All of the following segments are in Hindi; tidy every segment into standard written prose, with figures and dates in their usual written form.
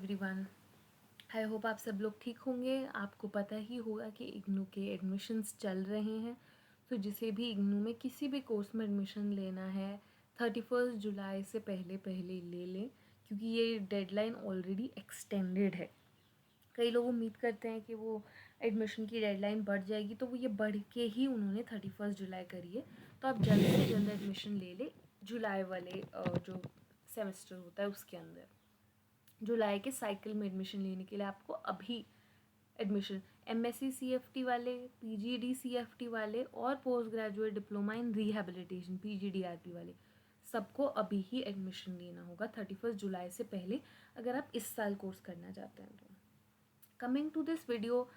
एवरीवन। आई होप आप सब लोग ठीक होंगे। आपको पता ही होगा कि इग्नू के एडमिशन्स चल रहे हैं। तो जिसे भी इग्नू में किसी भी कोर्स में एडमिशन लेना है 31 जुलाई से पहले पहले ले लें, क्योंकि ये डेडलाइन ऑलरेडी एक्सटेंडेड है। कई लोग उम्मीद करते हैं कि वो एडमिशन की डेडलाइन बढ़ जाएगी, तो वो ये बढ़ के ही उन्होंने 31 जुलाई करी है। तो आप जल्द से जल्द एडमिशन ले लें जुलाई वाले जो सेमेस्टर होता है उसके अंदर। जुलाई के साइकिल में एडमिशन लेने के लिए आपको अभी एडमिशन MSc CFT वाले, PGD CFT वाले और post graduate diploma in rehabilitation PGDRP वाले सबको अभी ही एडमिशन लेना होगा 31 जुलाई से पहले, अगर आप इस साल कोर्स करना चाहते हैं तो। Coming to this video,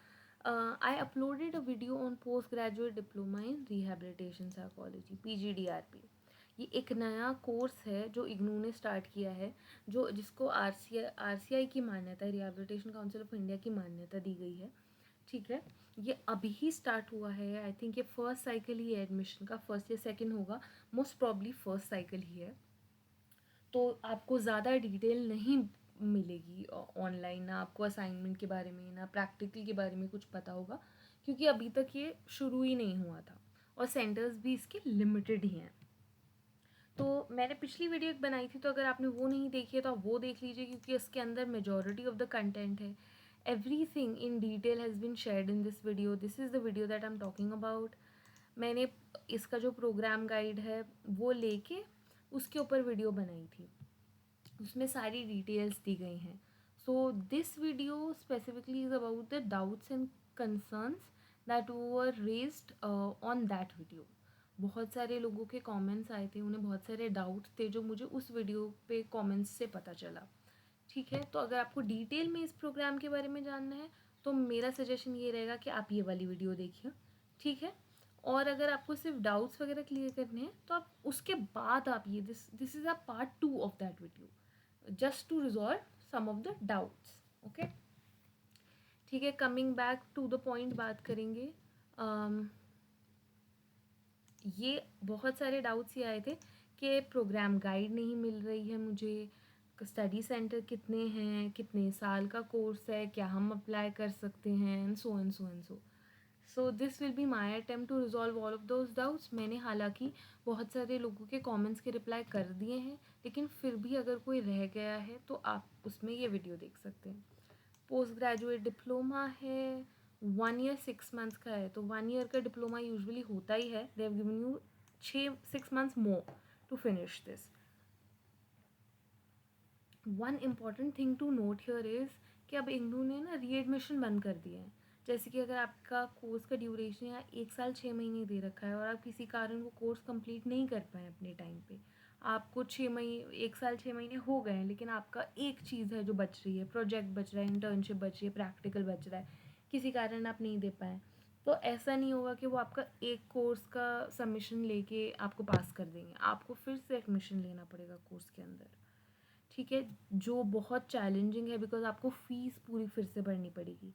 I uploaded a video on postgraduate diploma in rehabilitation psychology PGDRP। ये एक नया कोर्स है जो इग्नू ने स्टार्ट किया है, जिसको RCI की मान्यता, रिहेबिलिटेशन काउंसिल ऑफ इंडिया की मान्यता दी गई है। ठीक है, ये अभी ही स्टार्ट हुआ है। आई थिंक ये फर्स्ट साइकिल ही है एडमिशन का, फर्स्ट या सेकंड होगा, मोस्ट प्रॉब्ली फर्स्ट साइकिल ही है। तो आपको ज़्यादा डिटेल नहीं मिलेगी ऑनलाइन, ना आपको असाइनमेंट के बारे में ना प्रैक्टिकल के बारे में कुछ पता होगा, क्योंकि अभी तक ये शुरू ही नहीं हुआ था और सेंटर्स भी इसके लिमिटेड ही हैं। तो मैंने पिछली वीडियो एक बनाई थी, तो अगर आपने वो नहीं देखी है तो आप वो देख लीजिए, क्योंकि इसके अंदर मेजॉरिटी ऑफ द कंटेंट है। Everything in detail has been shared in this video. This is the video that I am talking about. मैंने इसका जो प्रोग्राम गाइड है वो लेके उसके ऊपर वीडियो बनाई थी, उसमें सारी डिटेल्स दी गई हैं। So this video specifically is about the doubts and concerns that were raised on that video. बहुत सारे लोगों के कमेंट्स आए थे, उन्हें बहुत सारे डाउट्स थे जो मुझे उस वीडियो पे कमेंट्स से पता चला। ठीक है, तो अगर आपको डिटेल में इस प्रोग्राम के बारे में जानना है तो मेरा सजेशन ये रहेगा कि आप ये वाली वीडियो देखिए। ठीक है, और अगर आपको सिर्फ डाउट्स वगैरह क्लियर करने हैं तो आप उसके बाद आप ये this is a part 2 of that video, just to resolve some of the doubts. Okay, ठीक है, coming back to the point बात करेंगे। ये बहुत सारे डाउट्स ये आए थे कि प्रोग्राम गाइड नहीं मिल रही है मुझे, स्टडी सेंटर कितने हैं, कितने साल का कोर्स है, क्या हम अप्लाई कर सकते हैं, and so and so and so this will be my attempt to resolve all of those doubts. मैंने हालांकि बहुत सारे लोगों के कमेंट्स के रिप्लाई कर दिए हैं, लेकिन फिर भी अगर कोई रह गया है तो आप उसमें ये वीडियो देख सकते हैं। पोस्ट ग्रेजुएट डिप्लोमा है, 1 ईयर 6 मंथ्स का है। तो 1 ईयर का डिप्लोमा यूजुअली होता ही है। They have given you 6 months more to finish this. One important thing to note here is कि अब इग्नू ने ना रीएडमिशन बंद कर दिया है। जैसे कि अगर आपका कोर्स का ड्यूरेशन या 1 साल 6 महीने दे रखा है और आप किसी कारण वो कोर्स कंप्लीट नहीं कर पाए अपने टाइम पे, आपको 6 महीने 1 साल 6 महीने हो गए हैं, लेकिन आपका एक चीज़ है जो बच रही है, प्रोजेक्ट बच रहा है, इंटर्नशिप बच रही है, प्रैक्टिकल बच रहा है, किसी कारण आप नहीं दे पाए, तो ऐसा नहीं होगा कि वो आपका एक कोर्स का सबमिशन लेके आपको पास कर देंगे। आपको फिर से एडमिशन लेना पड़ेगा कोर्स के अंदर। ठीक है, जो बहुत चैलेंजिंग है, बिकॉज आपको फ़ीस पूरी फिर से भरनी पड़ेगी।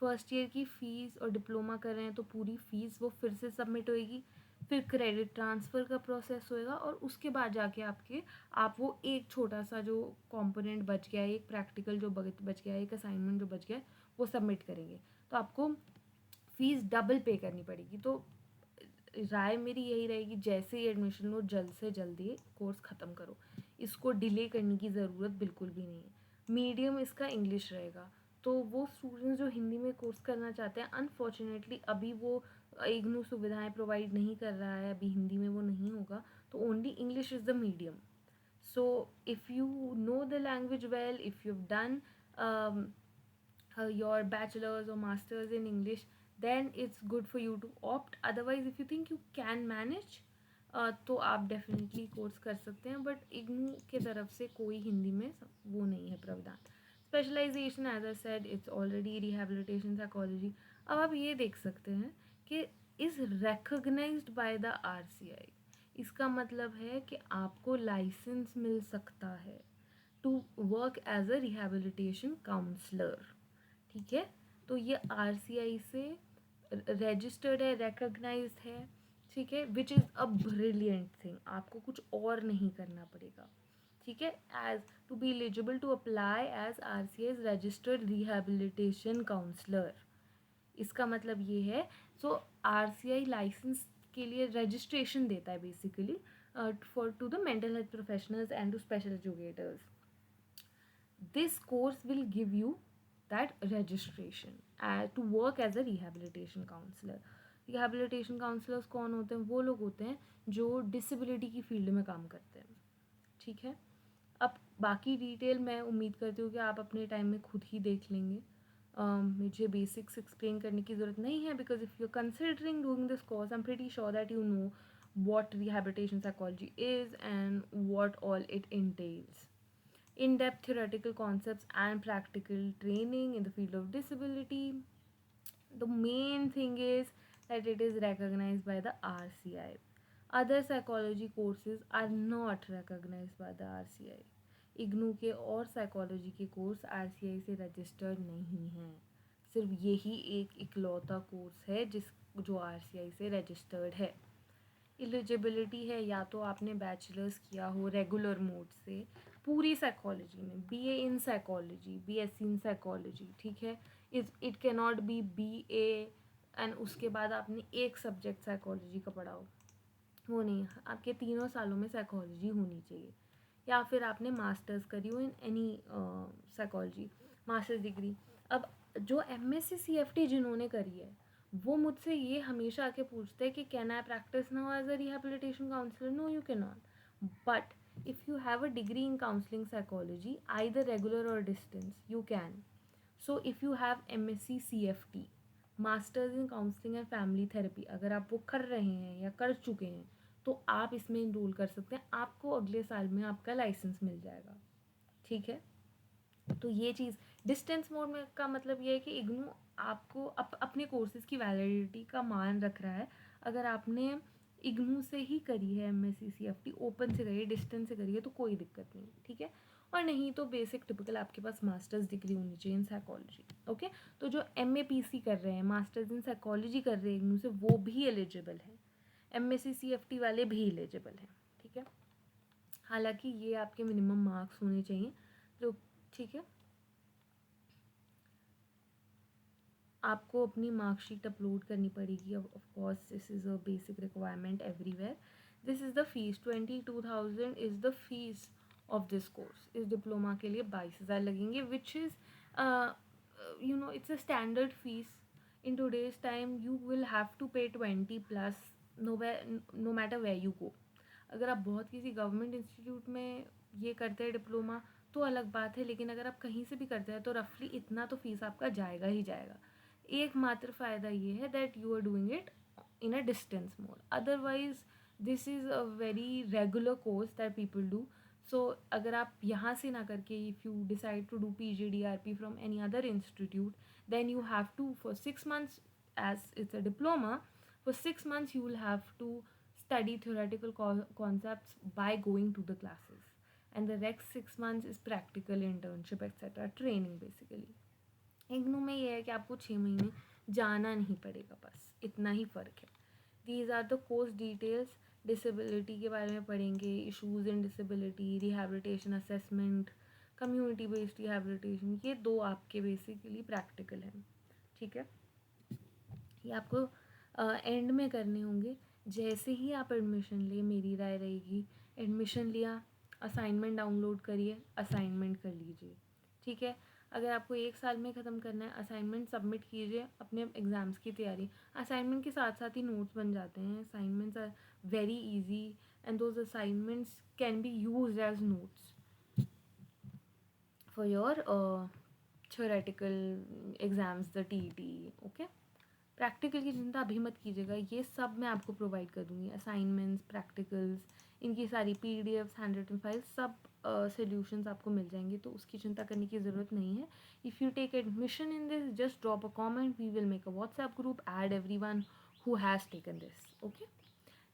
फर्स्ट ईयर की फ़ीस और डिप्लोमा कर रहे हैं तो पूरी फ़ीस वो फिर से सबमिट होएगी, फिर क्रेडिट ट्रांसफ़र का प्रोसेस होएगा, और उसके बाद जाके आप वो एक छोटा सा जो कंपोनेंट बच गया है, एक प्रैक्टिकल जो बच गया है, एक असाइनमेंट जो बच गया है, वो सबमिट करेंगे। तो आपको फ़ीस डबल पे करनी पड़ेगी। तो राय मेरी यही रहेगी, जैसे ही एडमिशन लो जल्द से जल्द ये कोर्स ख़त्म करो, इसको डिले करने की ज़रूरत बिल्कुल भी नहीं है। मीडियम इसका इंग्लिश रहेगा, तो वो स्टूडेंट्स जो हिंदी में कोर्स करना चाहते हैं, अनफॉर्चुनेटली अभी वो इग्नू सुविधाएं प्रोवाइड नहीं कर रहा है, अभी हिंदी में वो नहीं होगा, तो only English is the medium. So if you know the language well, if you've done your bachelor's or master's in English, then it's good for you to opt. Otherwise, if you think you can manage, तो आप डेफिनेटली कोर्स कर सकते हैं, बट इग्नू के तरफ से कोई हिंदी में वो नहीं है प्रावधान। Specialisation as I said it's already rehabilitation psychology. अब आप ये देख सकते हैं कि is recognised by the RCI। इसका मतलब है कि आपको लाइसेंस मिल सकता है to work as a rehabilitation counsellor. ठीक है, तो ये RCI से रजिस्टर्ड है, रिकग्नाइज्ड है। ठीक है, which is a brilliant thing. आपको कुछ और नहीं करना पड़ेगा। ठीक है, as to be eligible to apply as RCI's registered rehabilitation counsellor. इसका मतलब ये है, सो RCI लाइसेंस के लिए रजिस्ट्रेशन देता है basically for to the mental health professionals and to special educators. This course will give you that registration to work as a rehabilitation counselor. Rehabilitation counselors कौन होते हैं? वो लोग होते हैं जो डिसेबिलिटी की फील्ड में काम करते हैं. ठीक है, अब बाकी डिटेल मैं उम्मीद करती हूँ कि आप अपने टाइम में खुद ही देख लेंगे. मुझे बेसिक्स एक्सप्लेन करने की ज़रूरत नहीं है, because if you are considering doing this course I am pretty sure that you know what rehabilitation psychology is and what all it entails. In-depth theoretical concepts and practical training in the field of disability. The main thing is that it is recognized by the RCI. Other psychology courses are not recognized by the RCI. IGNOU के और साइकोलॉजी के कोर्स RCI से रजिस्टर्ड नहीं हैं. सिर्फ यही एक इकलौता कोर्स है जो RCI से रजिस्टर्ड है. एलिजिबिलिटी है, या तो आपने बैचलर्स किया हो रेगुलर मोड से पूरी साइकोलॉजी में, BA in psychology, BSc in psychology. ठीक है, it can not be BA and उसके बाद आपने एक सब्जेक्ट साइकोलॉजी का पढ़ा हो. वो नहीं, आपके 3 सालों में साइकोलॉजी होनी चाहिए. या फिर आपने मास्टर्स करी हो in any psychology, masters degree. अब जो MSc CFT जिन्होंने करी है वो मुझसे ये हमेशा आके पूछते हैं कि can I practise now as a rehabilitation counsellor. No, you can not. But if you have a degree in counseling psychology, either regular or distance, you can. So if you have MSc CFT, Masters in Counseling and Family Therapy, अगर आप वो कर रहे हैं या कर चुके हैं तो आप इसमें इनरोल कर सकते हैं. आपको अगले साल में आपका लाइसेंस मिल जाएगा. ठीक है, तो ये चीज़ डिस्टेंस मोड में का मतलब ये है कि इग्नू आपको अपने कोर्सेज़ की वैलिडिटी का मान रख रहा है. अगर आपने इग्नू से ही करी है MSc CFT, ओपन से करी है, डिस्टेंस से करी है, तो कोई दिक्कत नहीं. ठीक है, और नहीं तो बेसिक टिपिकल आपके पास मास्टर्स डिग्री होनी चाहिए इन साइकोलॉजी. ओके, तो जो MAPC कर रहे हैं, मास्टर्स इन साइकोलॉजी कर रहे हैं इग्नू से, वो भी एलिजिबल है. MSc CFT वाले भी एलिजिबल हैं. ठीक है, हालांकि ये आपके मिनिमम मार्क्स होने चाहिए. तो ठीक है, आपको अपनी मार्कशीट अपलोड करनी पड़ेगी. Of course this is a basic requirement everywhere. This is the fees. 22,000 is the fees of this course. इस डिप्लोमा के लिए 22,000 लगेंगे, which is it's a standard fees. In today's time you will have to pay 20+ no matter where you go. अगर आप बहुत किसी गवर्नमेंट इंस्टीट्यूट में ये करते हैं डिप्लोमा तो अलग बात है, लेकिन अगर आप कहीं से भी करते हैं तो रफली इतना तो फीस आपका जाएगा ही जाएगा. एकमात्र फ़ायदा ये है that you are doing it in a distance mode. Otherwise this is a very regular course that people do. So अगर आप यहाँ से ना करके if you decide to do PGDRP from any other institute, then you have to for 6 months, as it's a diploma, for 6 months you will have to study theoretical concepts by going to the classes, and the next 6 months is practical internship etc, training basically. IGNOU में ये है कि आपको 6 महीने जाना नहीं पड़ेगा, बस इतना ही फ़र्क है. These are the course details. Disability के बारे में पढ़ेंगे, issues in disability, rehabilitation assessment, community based rehabilitation. ये 2 आपके बेसिकली प्रैक्टिकल हैं. ठीक है, ये आपको एंड में करने होंगे. जैसे ही आप एडमिशन ले, मेरी राय रहेगी एडमिशन लिया, असाइनमेंट डाउनलोड करिए, असाइनमेंट कर लीजिए. ठीक है, अगर आपको 1 साल में ख़त्म करना है, असाइनमेंट सबमिट कीजिए अपने एग्ज़ाम्स की तैयारी. असाइनमेंट के साथ साथ ही नोट्स बन जाते हैं. Assignments are very easy and those assignments can be used as notes for your theoretical exams, the TET. Okay, practical की चिंता अभी मत कीजिएगा, ये सब मैं आपको प्रोवाइड कर दूँगी. असाइनमेंट्स, प्रैक्टिकल्स, इनकी सारी PDFs, हैंड रिटन फाइल्स, सब सॉल्यूशंस आपको मिल जाएंगे, तो उसकी चिंता करने की ज़रूरत नहीं है. If you take admission in this, just drop a comment, we will make a WhatsApp group, add everyone who has taken this. Okay,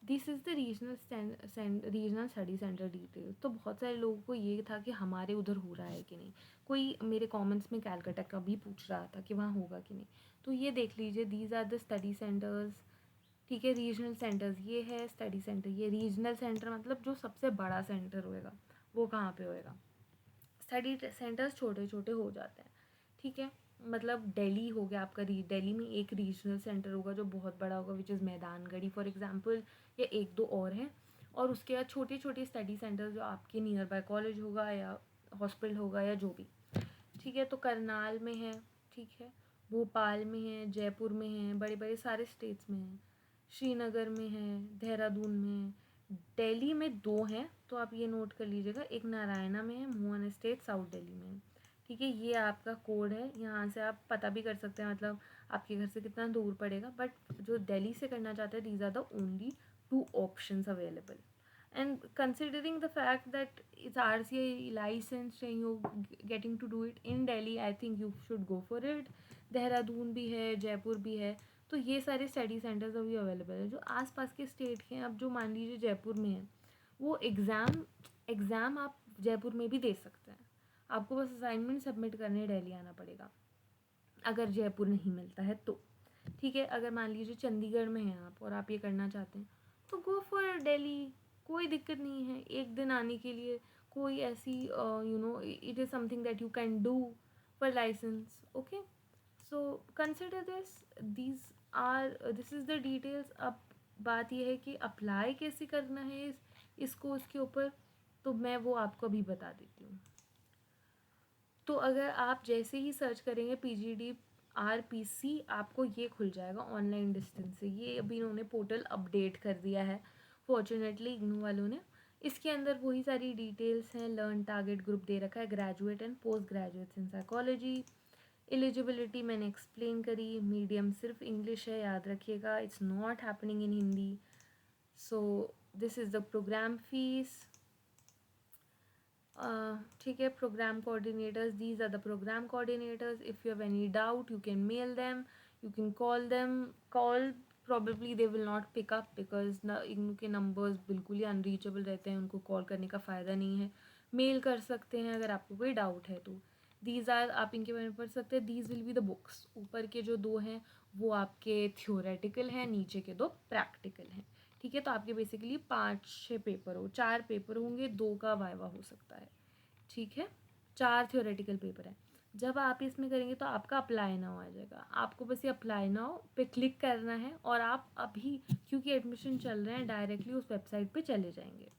this is the regional study centre detail. तो बहुत सारे लोगों को ये था कि हमारे उधर हो रहा है कि नहीं. कोई मेरे कमेंट्स में कैलकाटा का भी पूछ रहा था कि वहाँ होगा कि नहीं. तो ये देख लीजिए, these are the study centres. ठीक है, रीजनल सेंटर्स ये है, स्टडी सेंटर ये. रीजनल सेंटर मतलब जो सबसे बड़ा सेंटर होएगा वो कहाँ पे होएगा? स्टडी सेंटर्स छोटे छोटे हो जाते हैं, ठीक है। मतलब दिल्ली हो गया आपका, दिल्ली में एक रीजनल सेंटर होगा जो बहुत बड़ा होगा, which is Maidangarhi for example, या एक दो और हैं। और उसके बाद छोटे छोटे स्टडी सेंटर जो आपके नियर बाय कॉलेज होगा या हॉस्पिटल होगा या जो भी, ठीक है। तो करनाल में है, ठीक है, भोपाल में है, जयपुर में है, बड़े बड़े सारे स्टेट्स में है, श्रीनगर में है, देहरादून में है, दिल्ली में 2 हैं, तो आप ये नोट कर लीजिएगा, एक नारायणा में है, मोहन एस्टेट साउथ दिल्ली में है, ठीक है। ये आपका कोड है, यहाँ से आप पता भी कर सकते हैं मतलब आपके घर से कितना दूर पड़ेगा। बट जो दिल्ली से करना चाहते हैं, these are the only 2 options available. And considering the fact that it's RCA licensed and you're getting to do it in Delhi, I think you should go for it. Dehradun भी है, जयपुर भी है, तो ये सारे स्टडी सेंटर्स अभी अवेलेबल है। जो आसपास के स्टेट के हैं, अब जो मान लीजिए जयपुर में है, वो एग्ज़ाम आप जयपुर में भी दे सकते हैं। आपको बस असाइनमेंट सबमिट करने दिल्ली आना पड़ेगा अगर जयपुर नहीं मिलता है तो, ठीक है। अगर मान लीजिए चंडीगढ़ में हैं आप और आप ये करना चाहते हैं, तो गो फॉर दिल्ली, कोई दिक्कत नहीं है एक दिन आने के लिए। कोई ऐसी it is something that you can do for licence, okay. So consider this is the details. अब बात यह है कि अप्लाई कैसे करना है इस कोर्स के ऊपर, तो मैं वो आपको अभी बता देती हूँ। तो अगर आप जैसे ही सर्च करेंगे PGDRPC, आपको ये खुल जाएगा ऑनलाइन डिस्टेंस से। ये अभी इन्होंने पोर्टल अपडेट कर दिया है फॉर्चुनेटली इग्नू वालों ने। इसके अंदर वही सारी डिटेल्स हैं। लर्न टारगेट ग्रुप दे रखा है, graduate and post graduates in psychology. Eligibility मैंने एक्सप्लेन करी, मीडियम सिर्फ इंग्लिश है, याद रखिएगा, it's not happening in Hindi. So this is the programme fees, ठीक है। Programme coordinators, these are the programme coordinators. If you have any doubt you can mail them, you can call them. Call probably they will not pick up because इनके नंबर्स बिल्कुल ही अनरीचेबल रहते हैं, उनको कॉल करने का फ़ायदा नहीं है। मेल कर सकते हैं अगर आपको कोई डाउट है तो। दीज आर, आप इनके बारे में पढ़ सकते हैं, these will be the books. ऊपर के जो 2 हैं वो आपके थ्योरेटिकल हैं, नीचे के 2 प्रैक्टिकल हैं, ठीक है। तो आपके बेसिकली 5-6 पेपर 4 पेपर होंगे, 2 का वाइवा हो सकता है, ठीक है। 4 थ्योरेटिकल पेपर है। जब आप इसमें करेंगे तो आपका अप्लाई नाउ आ जाएगा। आपको बस ये अप्लाई नाउ पे क्लिक करना है और आप अभी, क्योंकि एडमिशन चल रहे हैं, डायरेक्टली उस वेबसाइट पे चले जाएंगे।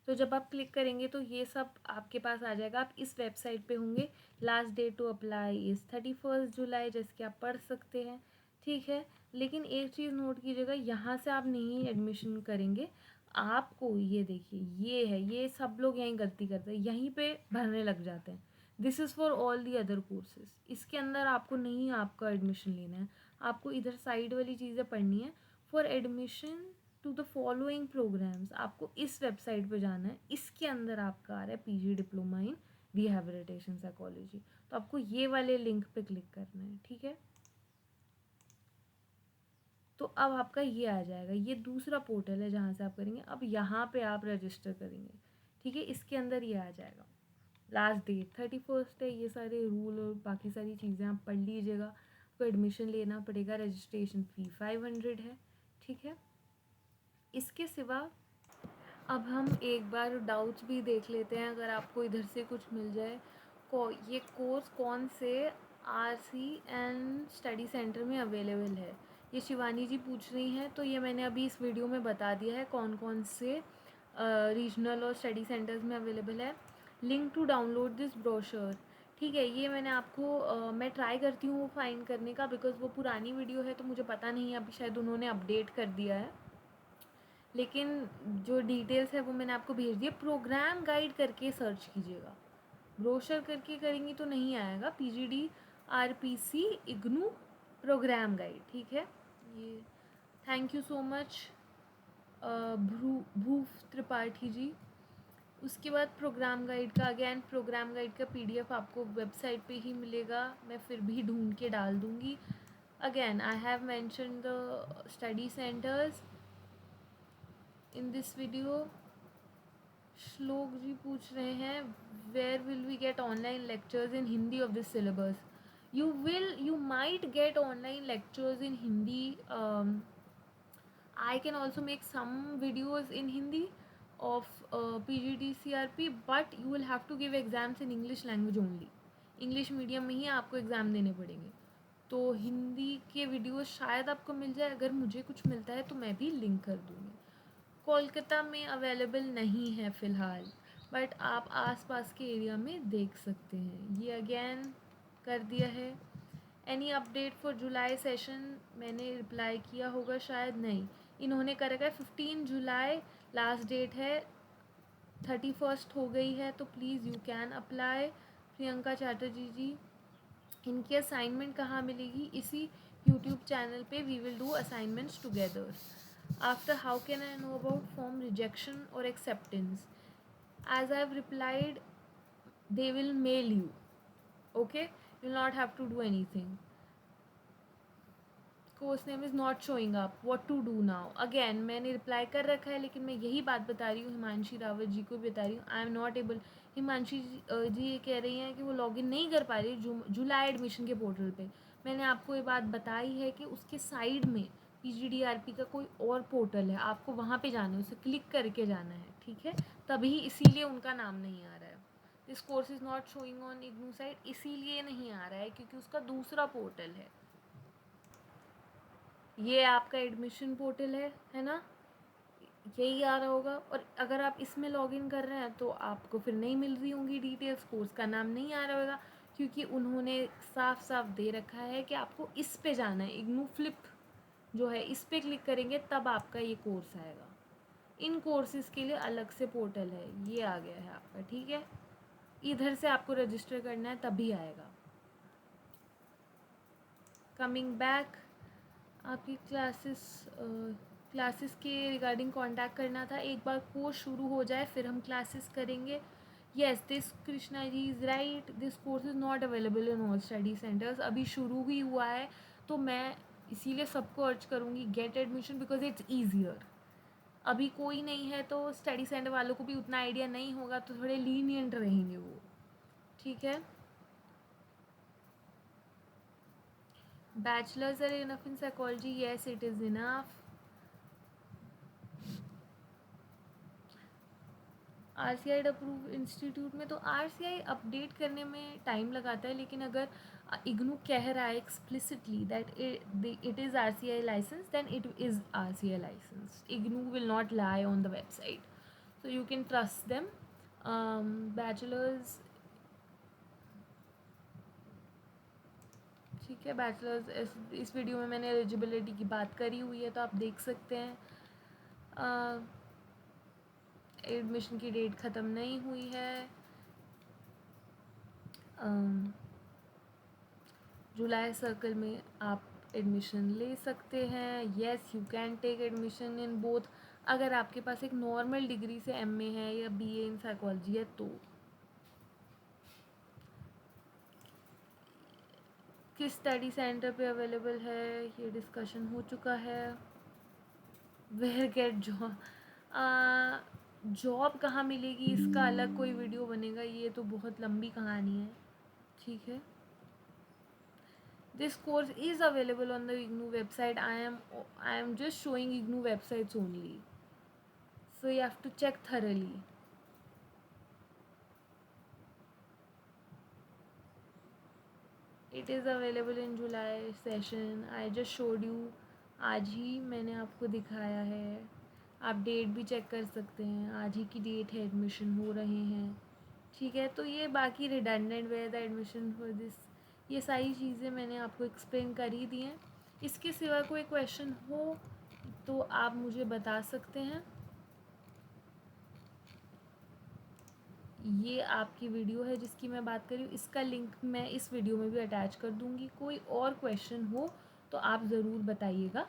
तो जब आप क्लिक करेंगे तो ये सब आपके पास आ जाएगा। आप इस वेबसाइट पे होंगे। Last date to apply is 31 July, जैसे कि आप पढ़ सकते हैं, ठीक है। लेकिन एक चीज़ नोट कीजिएगा, यहाँ से आप नहीं एडमिशन करेंगे, आपको ये देखिए, ये है, ये सब लोग यहीं गलती करते हैं, यहीं पे भरने लग जाते हैं। This is for all the other courses. इसके अंदर आपको नहीं आपका एडमिशन लेना है, आपको इधर साइड वाली चीज़ें पढ़नी है। For admission to the following programmes, आपको इस वेबसाइट पे जाना है। इसके अंदर आपका आ रहा है PG diploma in rehabilitation psychology, तो आपको ये वाले लिंक पे क्लिक करना है, ठीक है। तो अब आपका ये आ जाएगा, ये दूसरा पोर्टल है जहाँ से आप करेंगे। अब यहाँ पे आप रजिस्टर करेंगे, ठीक है। इसके अंदर ये आ जाएगा, लास्ट डेट 31 है। ये सारे रूल और बाकी सारी चीज़ें आप पढ़ लीजिएगा। आपको एडमिशन लेना पड़ेगा, रजिस्ट्रेशन फ़ी 500 है, ठीक है। इसके सिवा अब हम एक बार डाउट्स भी देख लेते हैं, अगर आपको इधर से कुछ मिल जाए। ये कोर्स कौन से RC एंड स्टडी सेंटर में अवेलेबल है, ये शिवानी जी पूछ रही हैं। तो ये मैंने अभी इस वीडियो में बता दिया है कौन कौन से रीजनल और स्टडी सेंटर्स में अवेलेबल है। Link to download this brochure, ठीक है। ये मैंने आपको मैं ट्राई करती हूँ फाइंड करने का, बिकॉज़ वो पुरानी वीडियो है तो मुझे पता नहीं है, अभी शायद उन्होंने अपडेट कर दिया है। लेकिन जो डिटेल्स है वो मैंने आपको भेज दिया। प्रोग्राम गाइड करके सर्च कीजिएगा, ब्रोशर करके करेंगी तो नहीं आएगा। PGDRPC इग्नू प्रोग्राम गाइड, ठीक है। ये thank you so much Bhuv Tripathi ji. उसके बाद प्रोग्राम गाइड का, अगेन प्रोग्राम गाइड का PDF आपको वेबसाइट पे ही मिलेगा, मैं फिर भी ढूंढ के डाल दूँगी। Again I have mention the study centres in this video. Shlok ji पूछ रहे हैं, where will we get online lectures in Hindi of this syllabus. you might get online lectures in Hindi. I can also make some videos in Hindi, of PGDCRP, but you will have to give exams in English language only. English medium में ही आपको एग्ज़ाम देने पड़ेंगे. तो हिंदी के वीडियोस शायद आपको मिल जाए. अगर मुझे कुछ मिलता है तो मैं भी लिंक कर दूँगी. कोलकाता में अवेलेबल नहीं है फ़िलहाल, बट आप आसपास के एरिया में देख सकते हैं. ये अगेन कर दिया है. Any update for July session, मैंने रिप्लाई किया होगा शायद. नहीं, इन्होंने कर रखा है 15 जुलाई लास्ट डेट है. 31 हो गई है, तो please you can apply. Priyanka Chatterjee ji, इनकी असाइनमेंट कहाँ मिलेगी? इसी यूट्यूब चैनल पे we will do assignments together. After how can I know about form rejection और acceptance? As I have replied, they will mail you. Okay, you'll not have to do anything. Course name is not showing up, what to do now? Again मैंने रिप्लाई कर रखा है, लेकिन मैं यही बात बता रही हूँ, हिमांशी रावत जी को भी बता रही हूँ. I am not able. Himanshi ji ये कह रही हैं कि वो लॉगिन नहीं कर पा रही जुलाई एडमिशन के पोर्टल पे. मैंने आपको ये बात बताई है कि उसके साइड में PGDRP का कोई और पोर्टल है, आपको वहाँ पे जाना है, उसे क्लिक करके जाना है. ठीक है, तभी इसीलिए उनका नाम नहीं आ रहा है. This course is not showing on IGNOU site, इसीलिए नहीं आ रहा है क्योंकि उसका दूसरा पोर्टल है. ये आपका एडमिशन पोर्टल है ना? यही आ रहा होगा. और अगर आप इसमें लॉगिन कर रहे हैं तो आपको फिर नहीं मिल रही होंगी डिटेल्स, कोर्स का नाम नहीं आ रहा होगा, क्योंकि उन्होंने साफ साफ दे रखा है कि आपको इस पे जाना है. इग्नू फ्लिप जो है, इस पे क्लिक करेंगे तब आपका ये कोर्स आएगा. इन कोर्सेज़ के लिए अलग से पोर्टल है. ये आ गया है आपका. ठीक है, इधर से आपको रजिस्टर करना है तभी आएगा. कमिंग बैक, आपकी क्लासेस के रिगार्डिंग कांटेक्ट करना था. एक बार कोर्स शुरू हो जाए फिर हम क्लासेस करेंगे. Yes, this Krishna ji is right. This course is not available in all study centres. अभी शुरू ही हुआ है, तो मैं इसीलिए सबको अर्ज करूँगी get admission because it's easier. अभी कोई नहीं है तो स्टडी सेंटर वालों को भी उतना आइडिया नहीं होगा, तो थोड़े लीनियंट रहेंगे वो. ठीक है. Bachelors are enough in psychology? Yes, it is enough. RCI approve institute में तो RCI अपडेट करने में टाइम लगाता है, लेकिन अगर इग्नू कह रहा है explicitly that it is RCI licence, then it is RCI licence. IGNOU will not lie on the website, so you can trust them. Bachelors, ठीक है. बैचलर्स, इस वीडियो में मैंने एलिजिबिलिटी की बात करी हुई है, तो आप देख सकते हैं. एडमिशन की डेट ख़त्म नहीं हुई है. जुलाई सर्कल में आप एडमिशन ले सकते हैं. Yes, you can take admission in both. अगर आपके पास एक नॉर्मल डिग्री से MA है या BA इन साइकोलॉजी है तो. किस स्टडी सेंटर पे अवेलेबल है ये डिस्कशन हो चुका है. वेयर गेट जॉब, जॉब कहाँ मिलेगी इसका अलग कोई वीडियो बनेगा. ये तो बहुत लंबी कहानी है. ठीक है. This course is available on the IGNOU website. I am just showing IGNOU websites only, so you have to check thoroughly. It is available in July session. I just showed you. आज ही मैंने आपको दिखाया है. आप डेट भी चेक कर सकते हैं. आज ही की डेट है, एडमिशन हो रहे हैं. ठीक है. तो ये बाकी redundant where the admission for this, ये सारी चीज़ें मैंने आपको एक्सप्लेन कर ही दी हैं. इसके सिवा कोई क्वेश्चन हो तो आप मुझे बता सकते हैं. ये आपकी वीडियो है जिसकी मैं बात कर रही हूँ, इसका लिंक मैं इस वीडियो में भी अटैच कर दूँगी. कोई और क्वेश्चन हो तो आप ज़रूर बताइएगा.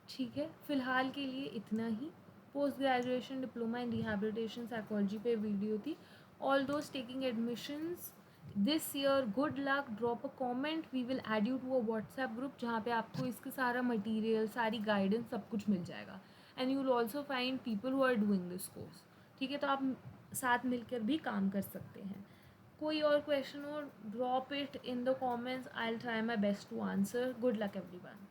ठीक है. फ़िलहाल के लिए इतना ही. Post graduation diploma in rehabilitation psychology पे वीडियो थी. All those taking admissions this year, good luck. Drop a comment, we will add you to a WhatsApp group जहाँ पे आपको इसका सारा मटीरियल, सारी गाइडेंस, सब कुछ मिल जाएगा. And you will also find people who are doing this course. ठीक है. तो आप साथ मिलकर भी काम कर सकते हैं. कोई और क्वेश्चन हो, drop it in the comments. I will try my best to answer. Good luck everyone.